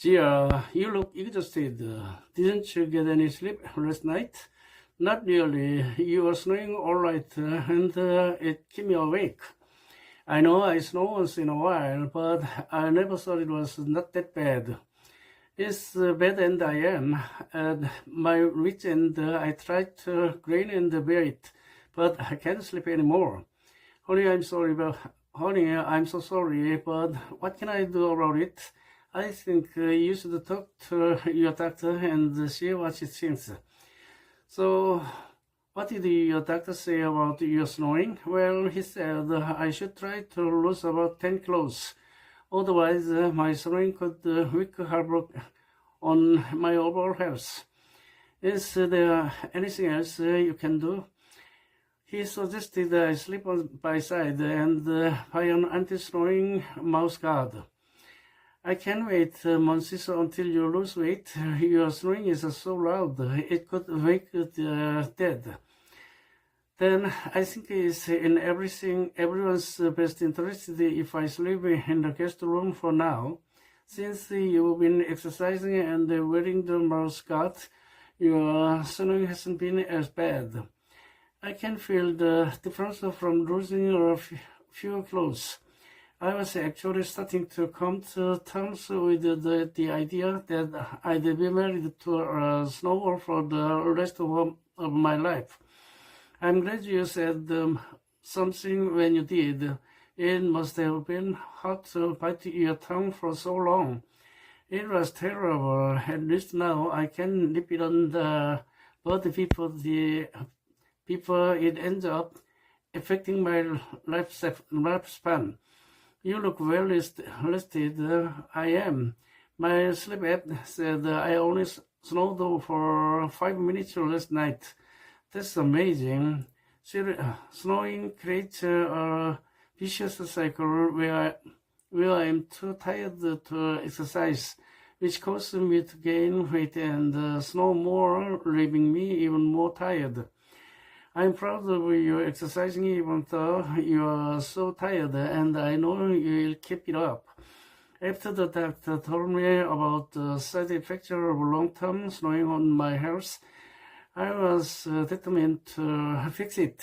Gia, you look exhausted. Didn't you get any sleep last night? Not really. You were snoring all night, and it kept me awake. I know I snore once in a while, but I never thought it was not that bad. It's bad and I am. At my wit's end, I tried to grin and bear it, but I can't sleep anymore. Honey, I'm sorry, but honey, I'm so sorry, but what can I do about it? I think you should talk to your doctor and see what she thinks. So, what did your doctor say about your snoring? Well, he said I should try to lose about 10 kilos. Otherwise, my snoring could wreak havoc on my overall health. Is there anything else you can do? He suggested I sleep on my side and buy an anti-snoring mouse guard. I can't wait months until you lose weight. Your snoring is so loud, it could wake the dead. Then I think it's in everyone's best interest if I sleep in the guest room for now. Since you've been exercising and wearing the mouse guard, your snoring hasn't been as bad. I can feel the difference from losing a few clothes. I was actually starting to come to terms with the idea that I'd be married to a snowball for the rest of my life. I'm glad you said something when you did. It must have been hard to bite your tongue for so long. It was terrible. At least now I can nip it on the bud before it ends up affecting my lifespan. You look well rested. I am. My sleep app said I only snored for 5 minutes last night. That's amazing. Snowing creates a vicious cycle where I'm too tired to exercise, which causes me to gain weight and snow more, leaving me even more tired. I'm proud of you exercising even though you are so tired, and I know you'll keep it up. After the doctor told me about the side effects of long-term snowing on my health, I was determined to fix it.